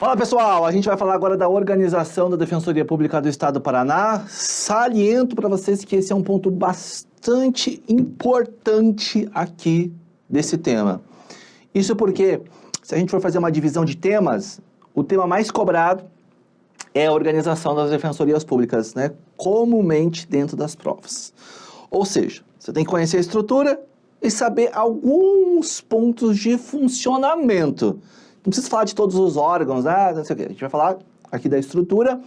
Fala pessoal, a gente vai falar agora da organização da Defensoria Pública do Estado do Paraná. Saliento para vocês que esse é um ponto bastante importante aqui desse tema. Isso porque, se a gente for fazer uma divisão de temas, o tema mais cobrado é a organização das defensorias públicas, né? Comumente dentro das provas. Ou seja, você tem que conhecer a estrutura e saber alguns pontos de funcionamento. Não precisa falar de todos os órgãos, não sei o quê. A gente vai falar aqui da estrutura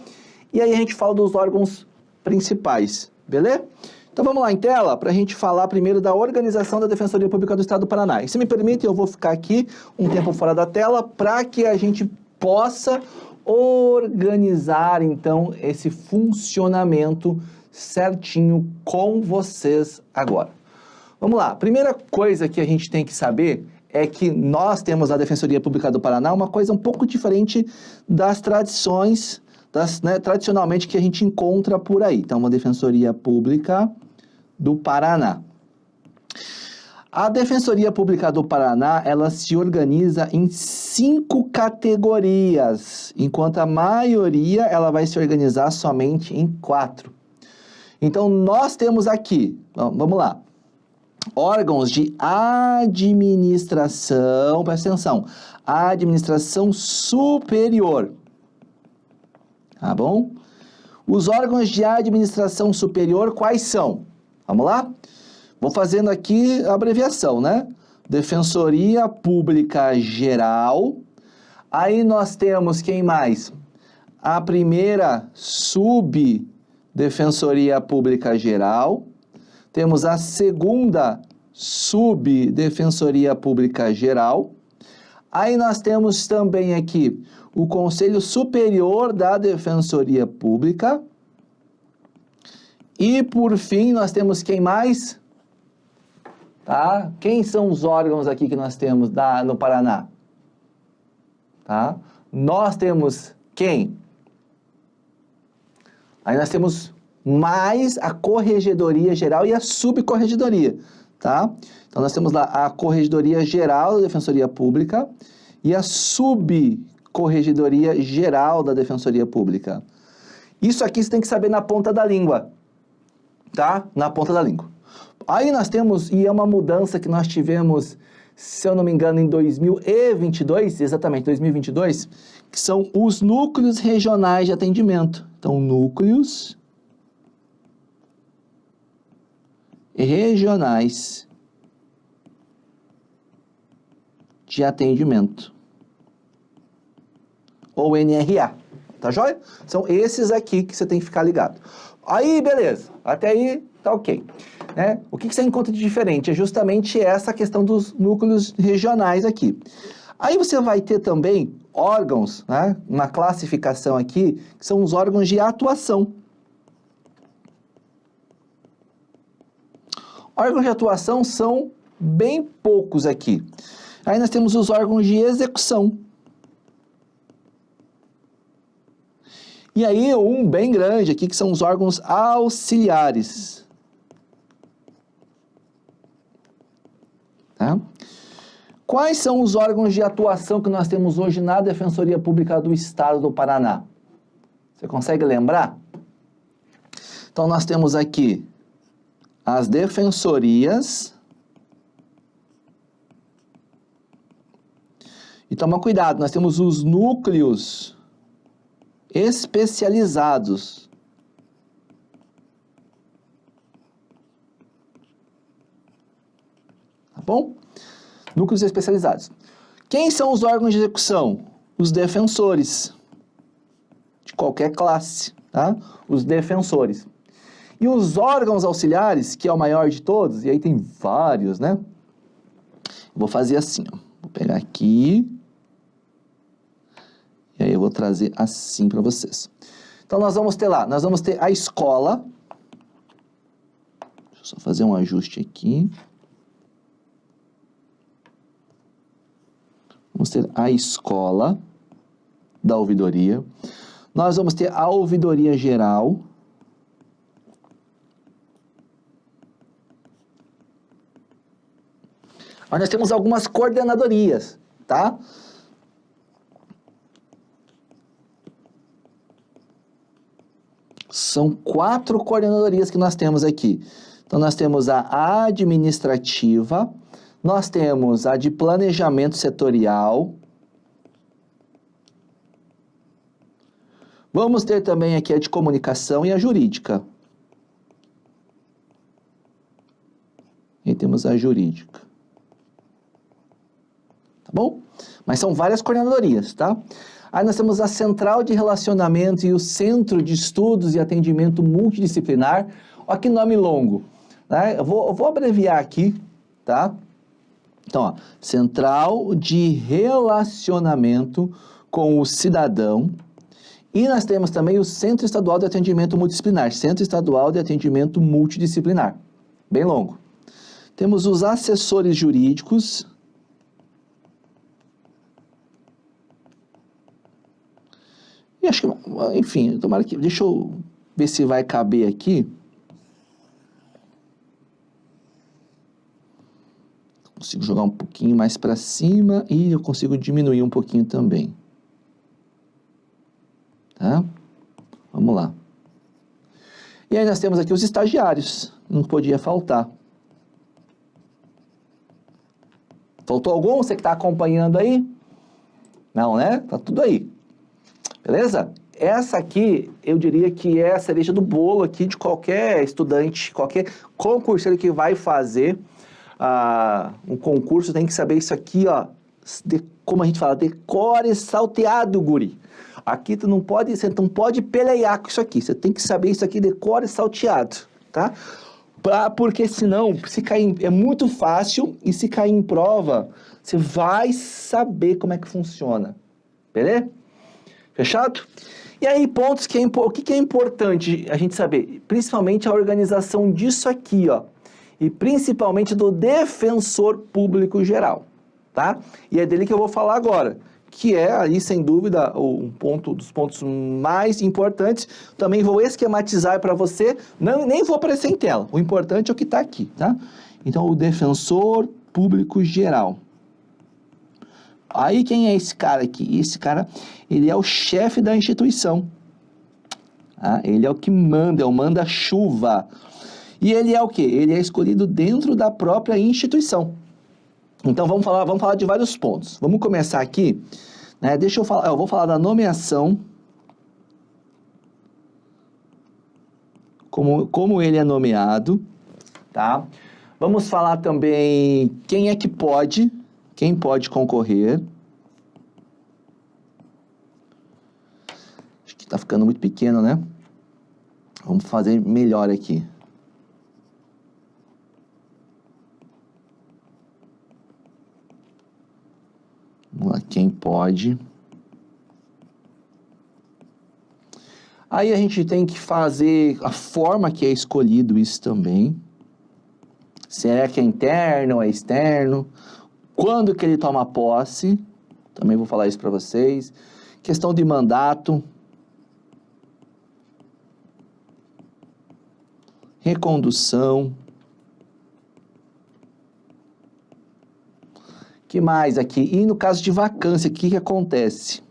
e aí a gente fala dos órgãos principais, beleza? Então vamos lá em tela para a gente falar primeiro da organização da Defensoria Pública do Estado do Paraná. E se me permite, eu vou ficar aqui um tempo fora da tela para que a gente possa organizar, então, esse funcionamento certinho com vocês agora. Vamos lá. Primeira coisa que a gente tem que saber é que nós temos na Defensoria Pública do Paraná uma coisa um pouco diferente das tradições, tradicionalmente que a gente encontra por aí. Então, uma Defensoria Pública do Paraná. A Defensoria Pública do Paraná, ela se organiza em 5 categorias, enquanto a maioria ela vai se organizar somente em 4. Então, nós temos aqui, vamos lá, órgãos de administração, presta atenção, administração superior, tá bom? Os órgãos de administração superior, quais são? Vamos lá? Vou fazendo aqui a abreviação, né? Defensoria Pública Geral. Aí nós temos quem mais? A primeira Subdefensoria Pública Geral. Temos a segunda Subdefensoria Pública Geral. Aí nós temos também aqui o Conselho Superior da Defensoria Pública. E por fim nós temos quem mais? Tá? Quem são os órgãos aqui que nós temos no Paraná? Tá? Nós temos quem? Aí nós temos mais a Corregedoria Geral e a Subcorregedoria, tá? Então nós temos lá a Corregedoria Geral da Defensoria Pública e a Subcorregedoria Geral da Defensoria Pública. Isso aqui você tem que saber na ponta da língua, tá? Na ponta da língua. Aí nós temos, e é uma mudança que nós tivemos, se eu não me engano, em 2022, exatamente, 2022, que são os núcleos regionais de atendimento. Então, núcleos regionais de atendimento, ou NRA, tá joia? São esses aqui que você tem que ficar ligado. Aí, beleza, até aí tá ok. Né? O que você encontra de diferente? É justamente essa questão dos núcleos regionais aqui. Aí você vai ter também órgãos, né? Uma classificação aqui, que são os órgãos de atuação. Órgãos de atuação são bem poucos aqui. Aí nós temos os órgãos de execução. E aí um bem grande aqui, que são os órgãos auxiliares. Tá? Quais são os órgãos de atuação que nós temos hoje na Defensoria Pública do Estado do Paraná? Você consegue lembrar? Então, nós temos aqui as defensorias. E toma cuidado, nós temos os núcleos especializados. Tá bom? Núcleos especializados. Quem são os órgãos de execução? Os defensores. De qualquer classe, tá? Os defensores. E os órgãos auxiliares, que é o maior de todos, e aí tem vários, né? Vou fazer assim, ó. Vou pegar aqui. E aí eu vou trazer assim para vocês. Então nós vamos ter lá, nós vamos ter a escola. Deixa eu só fazer um ajuste aqui. Vamos ter a escola da ouvidoria. Nós vamos ter a ouvidoria geral. Aí nós temos algumas coordenadorias, tá? São 4 coordenadorias que nós temos aqui. Então, nós temos a administrativa, nós temos a de planejamento setorial. Vamos ter também aqui a de comunicação e a jurídica. E temos a jurídica. Tá bom? Mas são várias coordenadorias, tá? Aí nós temos a Central de Relacionamento e o Centro de Estudos e Atendimento Multidisciplinar. Olha que nome longo, né? Eu vou abreviar aqui, tá? Então, ó, Central de Relacionamento com o Cidadão. E nós temos também o Centro Estadual de Atendimento Multidisciplinar. Centro Estadual de Atendimento Multidisciplinar. Bem longo. Temos os assessores jurídicos. E acho que, enfim, tomara que... Deixa eu ver se vai caber aqui. Consigo jogar um pouquinho mais para cima e eu consigo diminuir um pouquinho também. Tá? Vamos lá. E aí nós temos aqui os estagiários. Não podia faltar. Faltou algum? Você que está acompanhando aí? Não, né? Tá tudo aí. Beleza? Essa aqui, eu diria que é a cereja do bolo aqui de qualquer estudante, qualquer concurseiro que vai fazer um concurso, tem que saber isso aqui, ó, como a gente fala, decore salteado, guri. Aqui você não pode pelear com isso aqui, você tem que saber isso aqui, decore salteado, tá? Porque senão, se cair, é muito fácil, e se cair em prova, você vai saber como é que funciona, beleza? Fechado? E aí, pontos que o que é importante a gente saber? Principalmente a organização disso aqui, ó. E principalmente do defensor público geral, tá? E é dele que eu vou falar agora, que é aí, sem dúvida, dos pontos mais importantes. Também vou esquematizar para você, nem vou aparecer em tela. O importante é o que está aqui, tá? Então, o defensor público geral. Aí, quem é esse cara aqui? Esse cara, ele é o chefe da instituição. Tá? Ele é o que manda, é o manda-chuva. E ele é o quê? Ele é escolhido dentro da própria instituição. Então, vamos falar de vários pontos. Vamos começar aqui, né? Eu vou falar da nomeação, como ele é nomeado, tá? Vamos falar também quem pode concorrer. Acho que tá ficando muito pequeno, né? Vamos fazer melhor aqui. Vamos lá, quem pode. Aí a gente tem que fazer a forma que é escolhido isso também. Será que é interno ou é externo? Quando que ele toma posse? Também vou falar isso para vocês. Questão de mandato. Recondução. Que mais aqui? E no caso de vacância, o que acontece?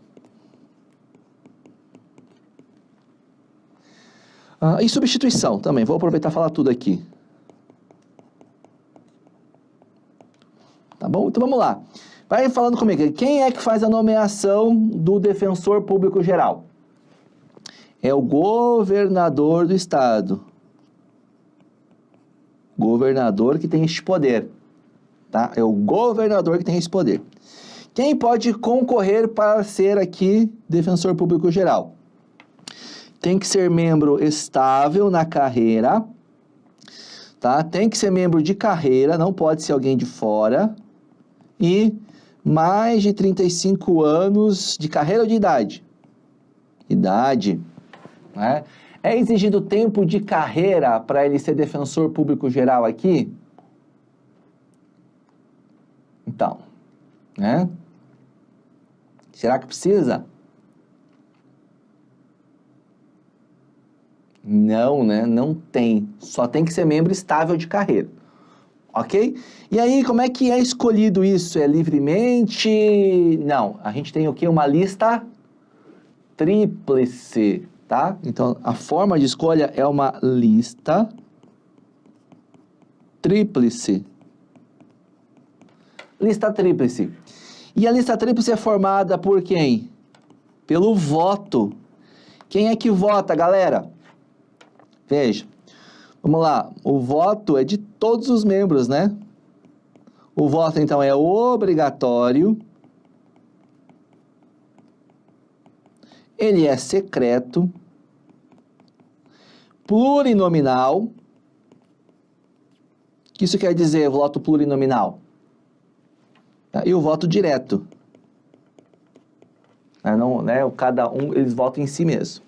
E substituição também. Vou aproveitar e falar tudo aqui. Tá bom? Então vamos lá. Vai falando comigo. Quem é que faz a nomeação do defensor público geral? É o governador do estado. Governador que tem este poder. Tá? É o governador que tem esse poder. Quem pode concorrer para ser aqui defensor público geral? Tem que ser membro estável na carreira, tá? Tem que ser membro de carreira, não pode ser alguém de fora. E mais de 35 anos de carreira ou de idade? Idade, né? É exigido tempo de carreira para ele ser defensor público geral aqui? Então, né? Será que precisa? Não, né? Não tem. Só tem que ser membro estável de carreira. Ok? E aí, como é que é escolhido isso? É livremente? Não. A gente tem o quê? Uma lista tríplice. tá? Então, a forma de escolha é uma lista tríplice. Lista tríplice. E a lista tríplice é formada por quem? Pelo voto. Quem é que vota, galera? Veja. Vamos lá. O voto é de todos os membros, né? O voto, então, é obrigatório. Ele é secreto. Plurinominal. O que isso quer dizer, voto plurinominal? E o voto direto. Não, né, cada um, eles votam em si mesmo.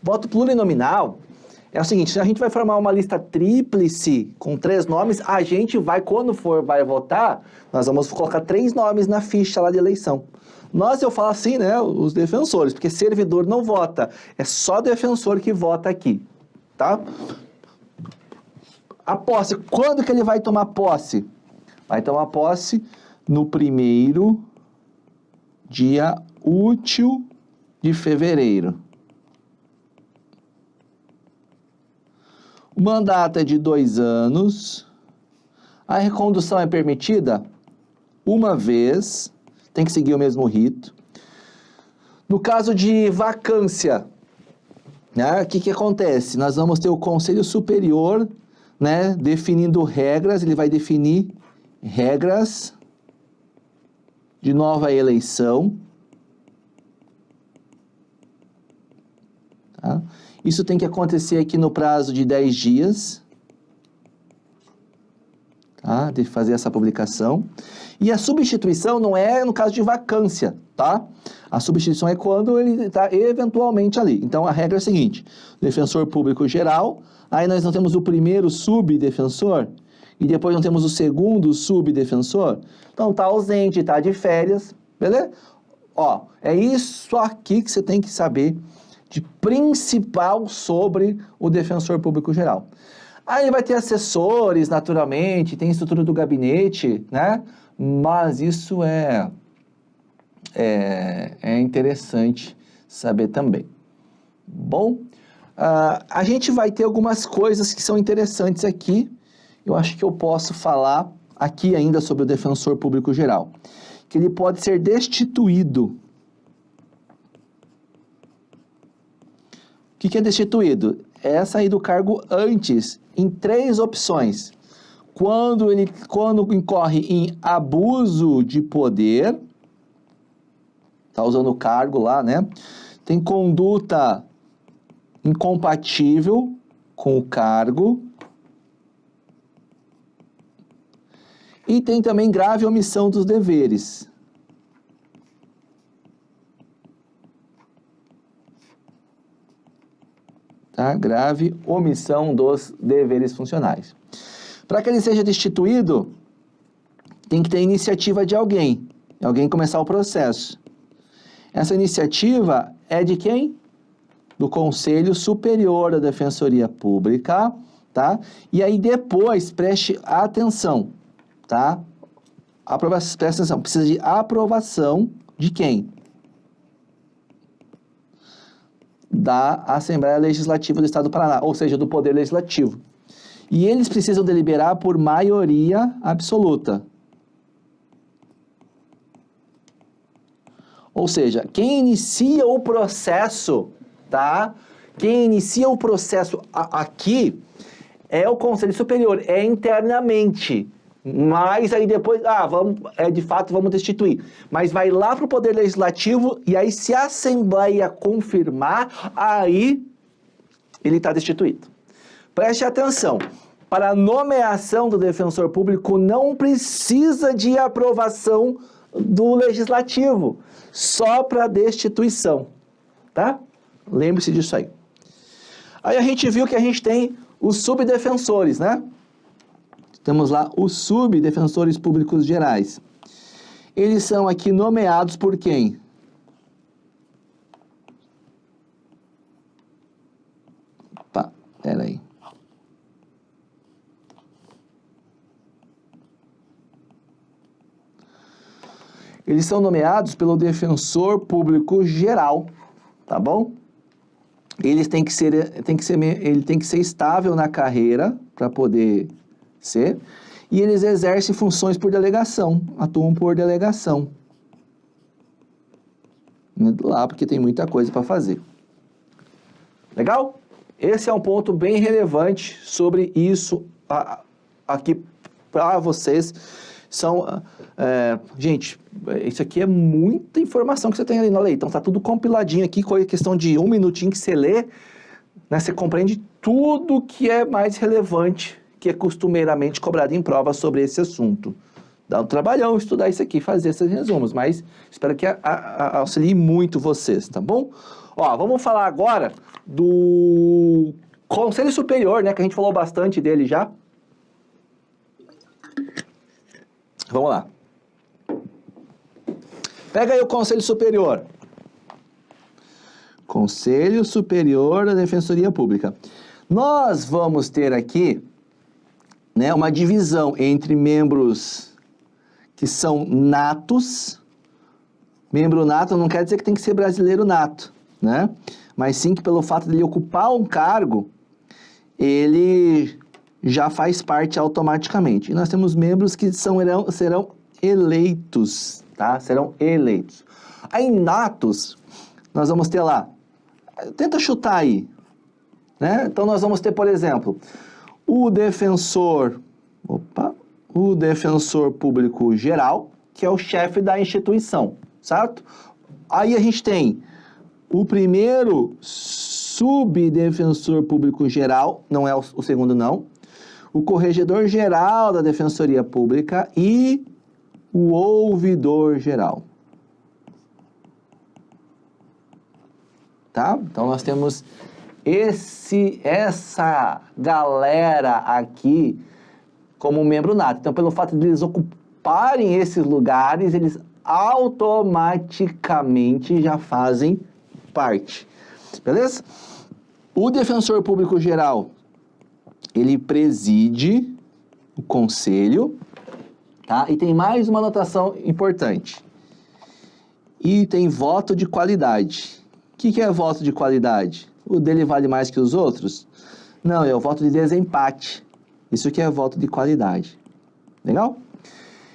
Voto plurinominal é o seguinte, se a gente vai formar uma lista tríplice com 3 nomes, a gente vai, quando vai votar, nós vamos colocar 3 nomes na ficha lá de eleição. Nós, eu falo assim, né, os defensores, porque servidor não vota, é só defensor que vota aqui, tá? A posse, quando que ele vai tomar posse? Vai tomar posse no primeiro dia útil de fevereiro. O mandato é de 2 anos. A recondução é permitida uma vez, tem que seguir o mesmo rito. No caso de vacância, né, o que acontece? Nós vamos ter o Conselho Superior, né, definindo regras, ele vai definir regras de nova eleição. Tá? Isso tem que acontecer aqui no prazo de 10 dias. Tá? De fazer essa publicação. E a substituição não é no caso de vacância, tá? A substituição é quando ele está eventualmente ali. Então, a regra é a seguinte. Defensor público geral. Aí nós não temos o primeiro subdefensor. E depois não temos o segundo subdefensor. Então, tá ausente, tá de férias. Beleza? Ó, é isso aqui que você tem que saber de principal sobre o defensor público geral. Aí ele vai ter assessores, naturalmente, tem estrutura do gabinete, né? Mas isso é interessante saber também. Bom, a gente vai ter algumas coisas que são interessantes aqui. Eu acho que eu posso falar aqui ainda sobre o defensor público geral. Que ele pode ser destituído. O que é destituído? É sair do cargo antes, em 3 opções. Quando incorre em abuso de poder, tá usando o cargo lá, né? Tem conduta incompatível com o cargo. E tem também grave omissão dos deveres. Tá? Grave omissão dos deveres funcionais. Para que ele seja destituído, tem que ter iniciativa de alguém começar o processo. Essa iniciativa é de quem? Do Conselho Superior da Defensoria Pública, tá? E aí depois, preste atenção, tá? Presta atenção, precisa de aprovação de quem? Da Assembleia Legislativa do Estado do Paraná, ou seja, do Poder Legislativo. E eles precisam deliberar por maioria absoluta. Ou seja, quem inicia o processo, tá? Quem inicia o processo aqui é o Conselho Superior, é internamente. Mas aí depois, de fato, vamos destituir. Mas vai lá para o Poder Legislativo e aí se a Assembleia confirmar, aí ele está destituído. Preste atenção, para a nomeação do defensor público não precisa de aprovação do Legislativo, só para destituição, tá? Lembre-se disso aí. Aí a gente viu que a gente tem os subdefensores, né? Temos lá os subdefensores públicos gerais. Eles são aqui nomeados por quem? Opa, peraí. Eles são nomeados pelo defensor público geral, tá bom? ele tem que ser estável na carreira para poder ser, e eles exercem funções por delegação, atuam por delegação. Lá, porque tem muita coisa para fazer. Legal? Esse é um ponto bem relevante sobre isso aqui para vocês. Gente, isso aqui é muita informação que você tem ali na lei. Então, tá tudo compiladinho aqui, com a questão de 1 minutinho que você lê, né, você compreende tudo que é mais relevante, que é costumeiramente cobrado em prova sobre esse assunto. Dá um trabalhão estudar isso aqui, fazer esses resumos, mas espero que auxilie muito vocês, tá bom? Ó, vamos falar agora do Conselho Superior, né, que a gente falou bastante dele já. Vamos lá. Pega aí o Conselho Superior. Conselho Superior da Defensoria Pública. Nós vamos ter aqui, né, uma divisão entre membros que são natos. Membro nato não quer dizer que tem que ser brasileiro nato, né? Mas sim que pelo fato de ele ocupar um cargo, ele já faz parte automaticamente. E nós temos membros que serão eleitos, tá? Serão eleitos. Aí, natos, nós vamos ter lá, tenta chutar aí, né? Então, nós vamos ter, por exemplo, o defensor público geral, que é o chefe da instituição, certo? Aí a gente tem o primeiro subdefensor público geral, não é o segundo não, o corregedor geral da Defensoria Pública e o ouvidor geral. Tá? Então, nós temos essa galera aqui como membro nato. Então, pelo fato de eles ocuparem esses lugares, eles automaticamente já fazem parte. Beleza? O defensor público geral, ele preside o conselho, tá? E tem mais uma anotação importante. E tem voto de qualidade. O que é voto de qualidade? O dele vale mais que os outros? Não, é o voto de desempate. Isso que é voto de qualidade. Legal?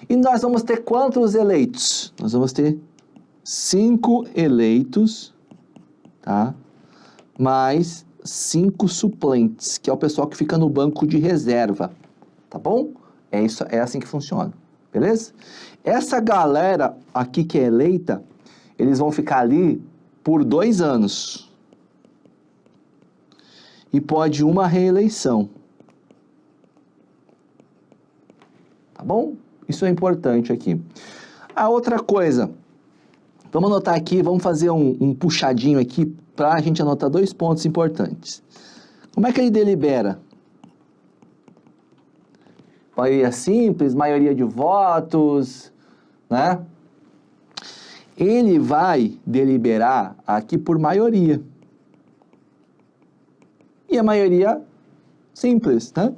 E nós vamos ter quantos eleitos? Nós vamos ter 5 eleitos, tá? Mais 5 suplentes, que é o pessoal que fica no banco de reserva. Tá bom? É assim que funciona. Beleza? Essa galera aqui que é eleita, eles vão ficar ali por 2 anos. E pode uma reeleição. Tá bom? Isso é importante aqui. A outra coisa, vamos anotar aqui, vamos fazer um puxadinho aqui para a gente anotar 2 pontos importantes. Como é que ele delibera? Maioria simples, maioria de votos, né? Ele vai deliberar aqui por maioria. E a maioria simples, né?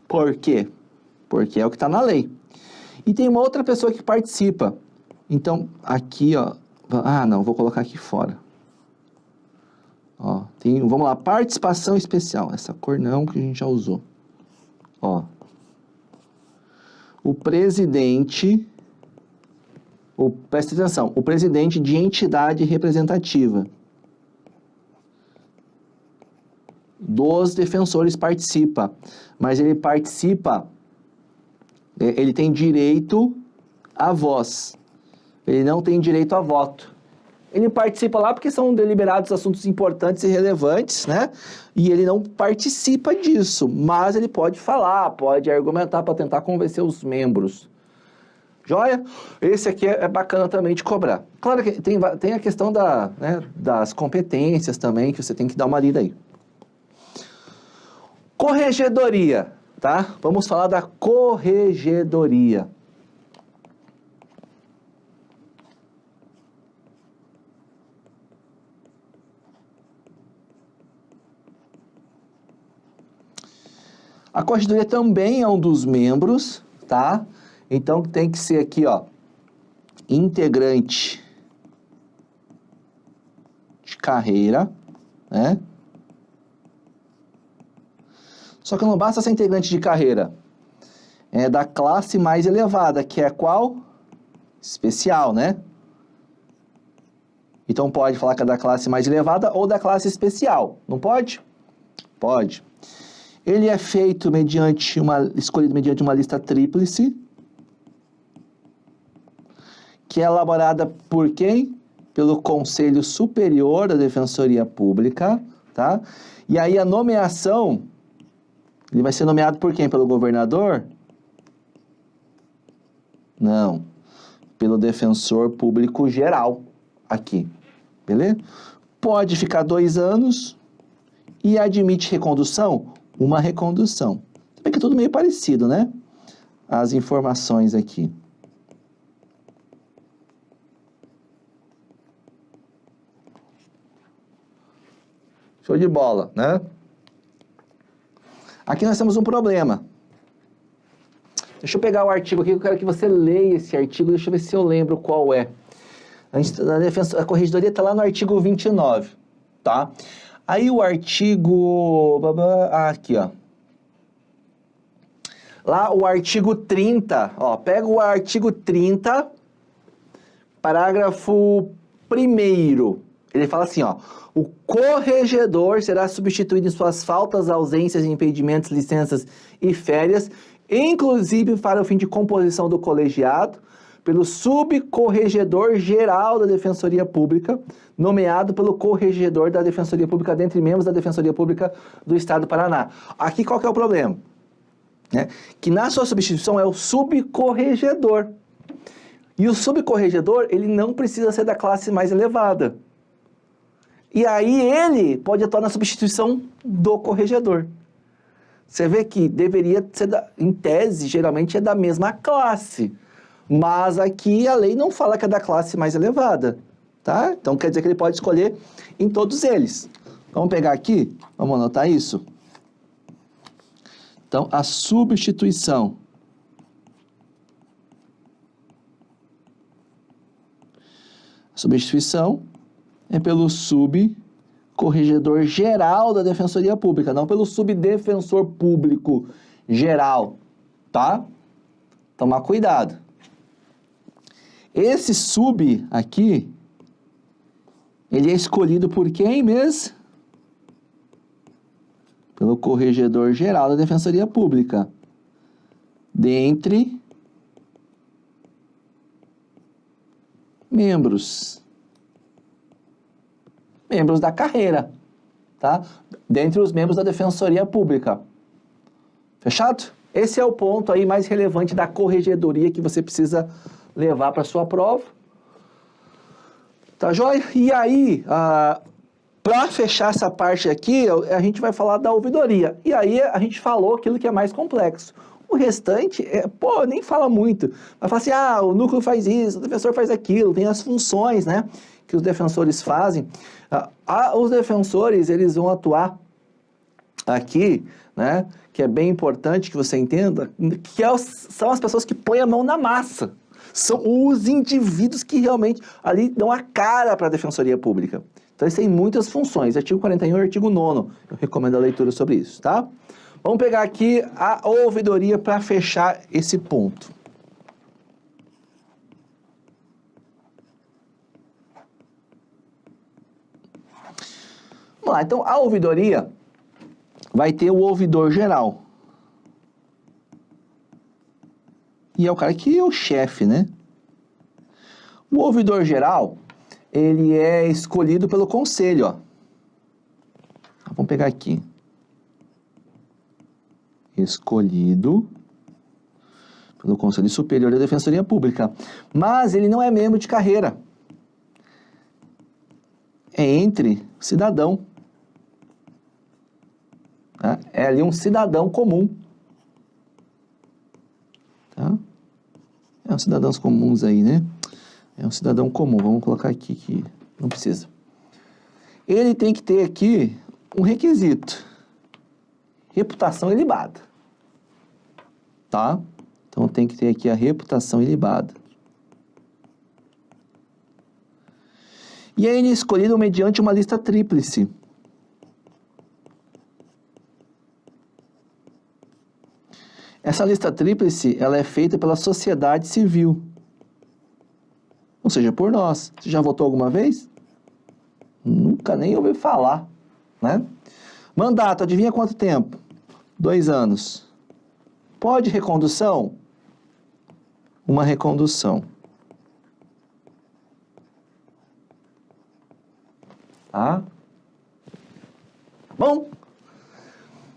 Por quê? Porque é o que está na lei. E tem uma outra pessoa que participa. Então, aqui, ó... Ah, não, vou colocar aqui fora. Ó, vamos lá, participação especial. Essa cor não, que a gente já usou. Ó. O presidente... presta atenção. O presidente de entidade representativa dos defensores participa. Mas ele participa... Ele tem direito à voz. Ele não tem direito a voto. Ele participa lá porque são deliberados assuntos importantes e relevantes, né? E ele não participa disso, mas ele pode falar, pode argumentar para tentar convencer os membros. Joia? Esse aqui é bacana também de cobrar. Claro que tem a questão das competências também, que você tem que dar uma lida aí. Corregedoria, tá? Vamos falar da corregedoria. A corregedoria também é um dos membros, tá? Então, tem que ser aqui, ó, integrante de carreira, né? Só que não basta ser integrante de carreira. É da classe mais elevada, que é qual? Especial, né? Então pode falar que é da classe mais elevada ou da classe especial. Não pode? Pode. Ele é feito escolhido mediante uma lista tríplice, que é elaborada por quem? Pelo Conselho Superior da Defensoria Pública, tá? E aí a nomeação, ele vai ser nomeado por quem? Pelo governador? Não. Pelo defensor público geral, aqui. Beleza? Pode ficar 2 anos e admite recondução? Uma recondução. Também que é tudo meio parecido, né? As informações aqui. Show de bola, né? Aqui nós temos um problema. Deixa eu pegar o artigo aqui, eu quero que você leia esse artigo, deixa eu ver se eu lembro qual é. A corregedoria está lá no artigo 29, tá? Aí o artigo... aqui, ó. Lá o artigo 30, ó, pega o artigo 30, parágrafo 1º. Ele fala assim, ó. O corregedor será substituído em suas faltas, ausências, impedimentos, licenças e férias, inclusive para o fim de composição do colegiado, pelo subcorregedor geral da Defensoria Pública, nomeado pelo corregedor da Defensoria Pública, dentre membros da Defensoria Pública do Estado do Paraná. Aqui qual que é o problema? Que na sua substituição é o subcorregedor. E o subcorregedor, ele não precisa ser da classe mais elevada. E aí ele pode atuar na substituição do corregedor. Você vê que deveria ser, em tese, geralmente é da mesma classe. Mas aqui a lei não fala que é da classe mais elevada, tá? Então quer dizer que ele pode escolher em todos eles. Vamos pegar aqui, vamos anotar isso. Então, a substituição. A substituição é pelo subcorregedor geral da Defensoria Pública, não pelo subdefensor público geral, tá? Tomar cuidado. Esse sub aqui, ele é escolhido por quem mesmo? Pelo corregedor geral da Defensoria Pública. Dentre membros da carreira, tá? Dentre os membros da Defensoria Pública. Fechado? Esse é o ponto aí mais relevante da corregedoria que você precisa levar para sua prova. Tá joia? E aí, para fechar essa parte aqui, a gente vai falar da ouvidoria. E aí a gente falou aquilo que é mais complexo. O restante, nem fala muito. Vai falar assim, o núcleo faz isso, o defensor faz aquilo, tem as funções, né, que os defensores fazem. Os defensores, eles vão atuar aqui, né, que é bem importante que você entenda, que são as pessoas que põem a mão na massa. São os indivíduos que realmente ali dão a cara para a Defensoria Pública. Então, eles têm muitas funções. Artigo 41 e artigo 9º. Eu recomendo a leitura sobre isso, tá? Vamos pegar aqui a ouvidoria para fechar esse ponto. Vamos lá. Então, a ouvidoria vai ter o ouvidor geral. E é o cara que é o chefe, né? O ouvidor geral, ele é escolhido pelo conselho, ó. Vamos pegar aqui. Escolhido pelo Conselho Superior da Defensoria Pública. Mas ele não é membro de carreira. É entre cidadão. Tá? É ali um cidadão comum. Tá? É uns cidadãos comuns aí, né? É um cidadão comum. Vamos colocar aqui que não precisa. Ele tem que ter aqui um requisito. Reputação ilibada. Tá? Então tem que ter aqui a reputação ilibada. E é escolhido mediante uma lista tríplice. Essa lista tríplice, ela é feita pela sociedade civil. Ou seja, por nós. Você já votou alguma vez? Nunca nem ouviu falar, né? Mandato, adivinha quanto tempo? 2 anos. Pode recondução? Uma recondução. Tá? Bom,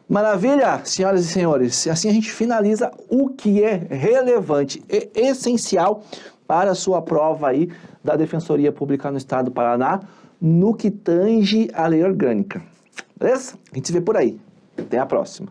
maravilha, senhoras e senhores. Assim a gente finaliza o que é relevante e essencial para a sua prova aí da Defensoria Pública no Estado do Paraná, no que tange a lei orgânica. Beleza? A gente se vê por aí. Até a próxima.